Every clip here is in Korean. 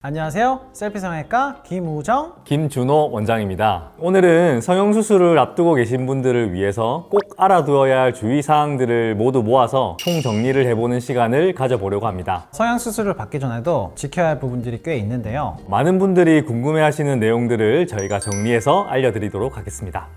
안녕하세요. 셀피성형외과 김우정, 김준호 원장입니다. 오늘은 성형수술을 앞두고 계신 분들을 위해서 꼭 알아두어야 할 주의사항들을 모두 모아서 총정리를 해보는 시간을 가져보려고 합니다. 성형수술을 받기 전에도 지켜야 할 부분들이 꽤 있는데요. 많은 분들이 궁금해하시는 내용들을 저희가 정리해서 알려드리도록 하겠습니다.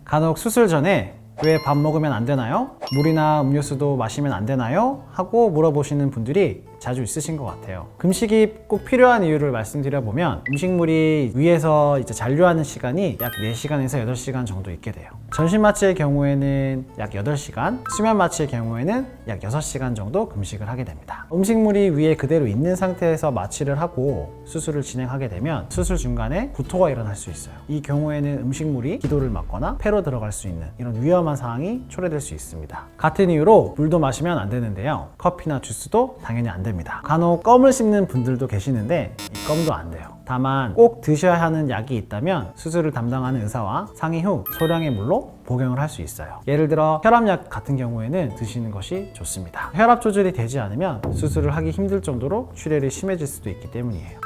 간혹 수술 전에 왜 밥 먹으면 안 되나요? 물이나 음료수도 마시면 안 되나요? 하고 물어보시는 분들이 자주 있으신 것 같아요. 금식이 꼭 필요한 이유를 말씀드려보면 음식물이 위에서 잔류하는 시간이 약 4시간에서 8시간 정도 있게 돼요. 전신 마취의 경우에는 약 8시간, 수면 마취의 경우에는 약 6시간 정도 금식을 하게 됩니다. 음식물이 위에 그대로 있는 상태에서 마취를 하고 수술을 진행하게 되면 수술 중간에 구토가 일어날 수 있어요. 이 경우에는 음식물이 기도를 막거나 폐로 들어갈 수 있는 이런 위험한 상황이 초래될 수 있습니다. 같은 이유로 물도 마시면 안 되는데요. 커피나 주스도 당연히 안 됩니다. 간혹 껌을 씹는 분들도 계시는데 이 껌도 안 돼요. 다만 꼭 드셔야 하는 약이 있다면 수술을 담당하는 의사와 상의 후 소량의 물로 복용을 할 수 있어요. 예를 들어 혈압약 같은 경우에는 드시는 것이 좋습니다. 혈압 조절이 되지 않으면 수술을 하기 힘들 정도로 출혈이 심해질 수도 있기 때문이에요.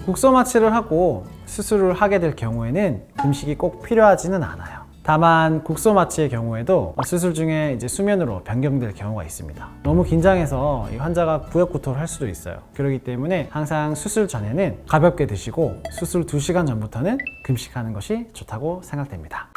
국소 마취를 하고 수술을 하게 될 경우에는 금식이 꼭 필요하지는 않아요. 다만 국소 마취의 경우에도 수술 중에 수면으로 변경될 경우가 있습니다. 너무 긴장해서 이 환자가 구역구토를 할 수도 있어요. 그렇기 때문에 항상 수술 전에는 가볍게 드시고 수술 2시간 전부터는 금식하는 것이 좋다고 생각됩니다.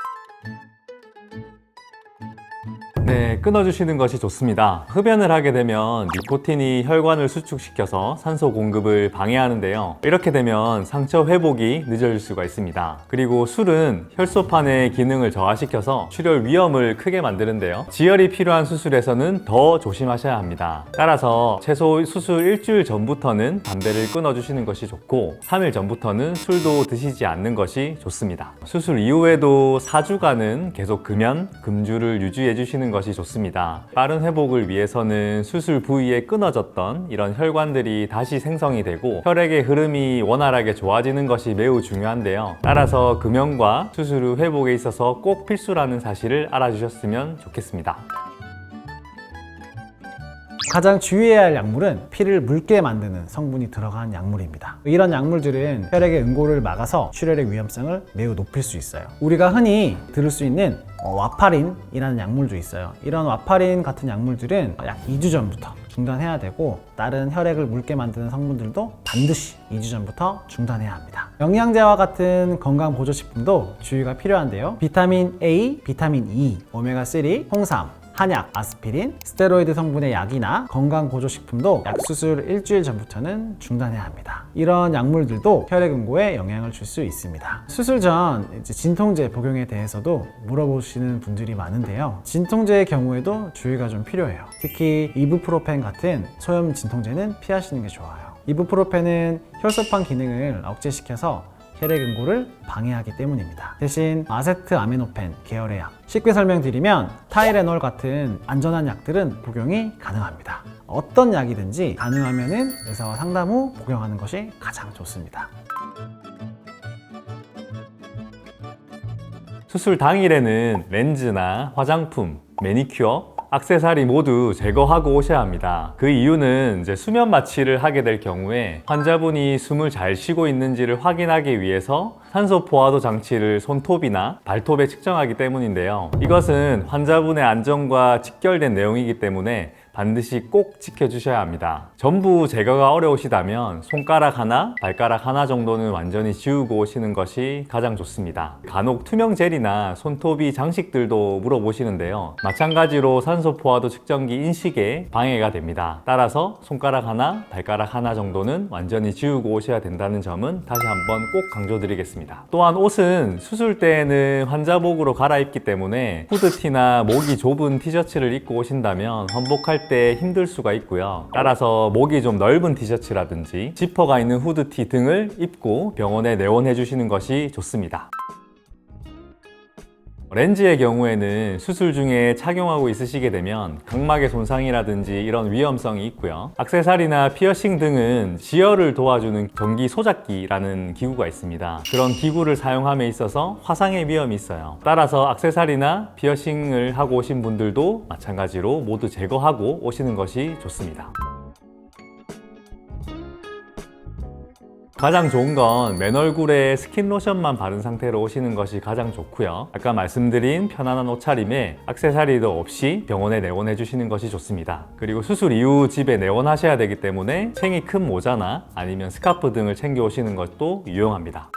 네, 끊어주시는 것이 좋습니다. 흡연을 하게 되면 니코틴이 혈관을 수축시켜서 산소 공급을 방해하는데요. 이렇게 되면 상처 회복이 늦어질 수가 있습니다. 그리고 술은 혈소판의 기능을 저하시켜서 출혈 위험을 크게 만드는데요. 지혈이 필요한 수술에서는 더 조심하셔야 합니다. 따라서 최소 수술 일주일 전부터는 담배를 끊어주시는 것이 좋고 3일 전부터는 술도 드시지 않는 것이 좋습니다. 수술 이후에도 4주간은 계속 금연, 금주를 유지해 주시는 것이 좋습니다. 빠른 회복을 위해서는 수술 부위에 끊어졌던 이런 혈관들이 다시 생성이 되고 혈액의 흐름이 원활하게 좋아지는 것이 매우 중요한데요. 따라서 금연과 수술 후 회복에 있어서 꼭 필수라는 사실을 알아주셨으면 좋겠습니다. 가장 주의해야 할 약물은 피를 묽게 만드는 성분이 들어간 약물입니다. 이런 약물들은 혈액의 응고를 막아서 출혈의 위험성을 매우 높일 수 있어요. 우리가 흔히 들을 수 있는 와파린이라는 약물도 있어요. 이런 와파린 같은 약물들은 약 2주 전부터 중단해야 되고 다른 혈액을 묽게 만드는 성분들도 반드시 2주 전부터 중단해야 합니다. 영양제와 같은 건강 보조식품도 주의가 필요한데요. 비타민 A, 비타민 E, 오메가3, 홍삼, 한약, 아스피린, 스테로이드 성분의 약이나 건강보조식품도 약 수술 일주일 전부터는 중단해야 합니다. 이런 약물들도 혈액 응고에 영향을 줄 수 있습니다. 수술 전 진통제 복용에 대해서도 물어보시는 분들이 많은데요. 진통제의 경우에도 주의가 좀 필요해요. 특히 이부프로펜 같은 소염 진통제는 피하시는 게 좋아요. 이부프로펜은 혈소판 기능을 억제시켜서 혈액 응고를 방해하기 때문입니다. 대신 아세트아미노펜 계열의 약, 쉽게 설명드리면 타이레놀 같은 안전한 약들은 복용이 가능합니다. 어떤 약이든지 가능하면 의사와 상담 후 복용하는 것이 가장 좋습니다. 수술 당일에는 렌즈나 화장품, 매니큐어, 액세서리 모두 제거하고 오셔야 합니다. 그 이유는 수면 마취를 하게 될 경우에 환자분이 숨을 잘 쉬고 있는지를 확인하기 위해서 산소 포화도 장치를 손톱이나 발톱에 측정하기 때문인데요. 이것은 환자분의 안전과 직결된 내용이기 때문에 반드시 꼭 지켜주셔야 합니다. 전부 제거가 어려우시다면 손가락 하나, 발가락 하나 정도는 완전히 지우고 오시는 것이 가장 좋습니다. 간혹 투명 젤이나 손톱이 장식들도 물어보시는데요. 마찬가지로 산소 포화도 측정기 인식에 방해가 됩니다. 따라서 손가락 하나, 발가락 하나 정도는 완전히 지우고 오셔야 된다는 점은 다시 한번 꼭 강조드리겠습니다. 또한 옷은 수술 때에는 환자복으로 갈아입기 때문에 후드티나 목이 좁은 티셔츠를 입고 오신다면 환복할 때 힘들 수가 있고요. 따라서 목이 좀 넓은 티셔츠라든지 지퍼가 있는 후드티 등을 입고 병원에 내원해 주시는 것이 좋습니다. 렌즈의 경우에는 수술 중에 착용하고 있으시게 되면 각막의 손상이라든지 이런 위험성이 있고요. 액세서리나 피어싱 등은 지혈을 도와주는 전기 소작기라는 기구가 있습니다. 그런 기구를 사용함에 있어서 화상의 위험이 있어요. 따라서 액세서리나 피어싱을 하고 오신 분들도 마찬가지로 모두 제거하고 오시는 것이 좋습니다. 가장 좋은 건 맨 얼굴에 스킨 로션만 바른 상태로 오시는 것이 가장 좋고요. 아까 말씀드린 편안한 옷차림에 액세서리도 없이 병원에 내원해 주시는 것이 좋습니다. 그리고 수술 이후 집에 내원하셔야 되기 때문에 챙이 큰 모자나 아니면 스카프 등을 챙겨 오시는 것도 유용합니다.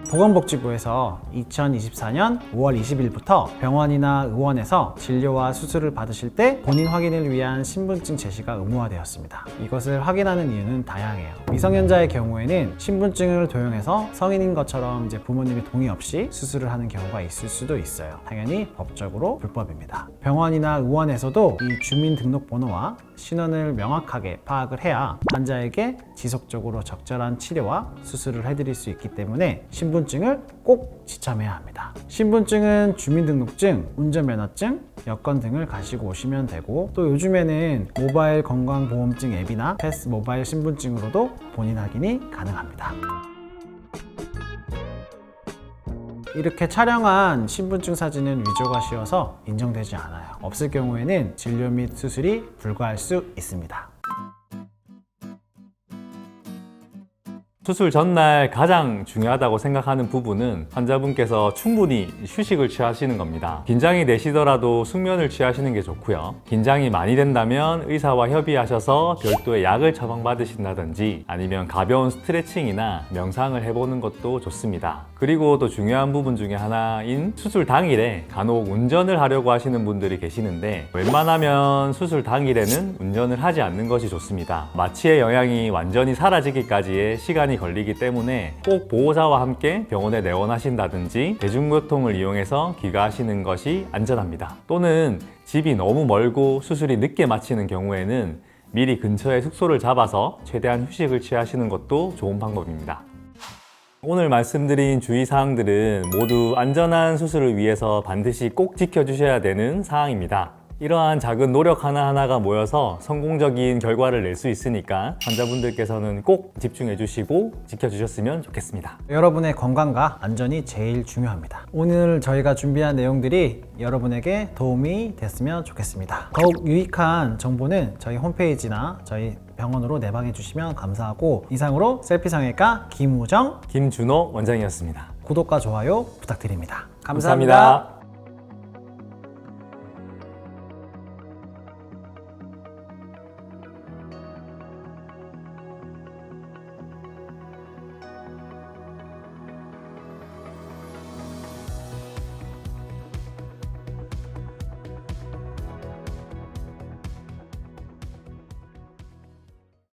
보건복지부에서 2024년 5월 20일부터 병원이나 의원에서 진료와 수술을 받으실 때 본인 확인을 위한 신분증 제시가 의무화되었습니다. 이것을 확인하는 이유는 다양해요. 미성년자의 경우에는 신분증을 도용해서 성인인 것처럼 이제 부모님의 동의 없이 수술을 하는 경우가 있을 수도 있어요. 당연히 법적으로 불법입니다. 병원이나 의원에서도 이 주민등록번호와 신원을 명확하게 파악을 해야 환자에게 지속적으로 적절한 치료와 수술을 해드릴 수 있기 때문에 신분증을 꼭 지참해야 합니다. 신분증은 주민등록증, 운전면허증, 여권 등을 가지고 오시면 되고, 또 요즘에는 모바일 건강보험증 앱이나 패스 모바일 신분증으로도 본인 확인이 가능합니다. 이렇게 촬영한 신분증 사진은 위조가 쉬워서 인정되지 않아요. 없을 경우에는 진료 및 수술이 불가할 수 있습니다. 수술 전날 가장 중요하다고 생각하는 부분은 환자분께서 충분히 휴식을 취하시는 겁니다. 긴장이 되시더라도 숙면을 취하시는 게 좋고요. 긴장이 많이 된다면 의사와 협의하셔서 별도의 약을 처방받으신다든지 아니면 가벼운 스트레칭이나 명상을 해보는 것도 좋습니다. 그리고 또 중요한 부분 중에 하나인 수술 당일에 간혹 운전을 하려고 하시는 분들이 계시는데, 웬만하면 수술 당일에는 운전을 하지 않는 것이 좋습니다. 마취의 영향이 완전히 사라지기까지의 시간이 걸리기 때문에 꼭 보호자와 함께 병원에 내원하신다든지 대중교통을 이용해서 귀가하시는 것이 안전합니다. 또는 집이 너무 멀고 수술이 늦게 마치는 경우에는 미리 근처에 숙소를 잡아서 최대한 휴식을 취하시는 것도 좋은 방법입니다. 오늘 말씀드린 주의사항들은 모두 안전한 수술을 위해서 반드시 꼭 지켜주셔야 되는 사항입니다. 이러한 작은 노력 하나하나가 모여서 성공적인 결과를 낼 수 있으니까 환자분들께서는 꼭 집중해 주시고 지켜주셨으면 좋겠습니다. 여러분의 건강과 안전이 제일 중요합니다. 오늘 저희가 준비한 내용들이 여러분에게 도움이 됐으면 좋겠습니다. 더욱 유익한 정보는 저희 홈페이지나 저희 병원으로 내방해 주시면 감사하고, 이상으로 셀피성형외과 김우정, 김준호 원장이었습니다. 구독과 좋아요 부탁드립니다. 감사합니다.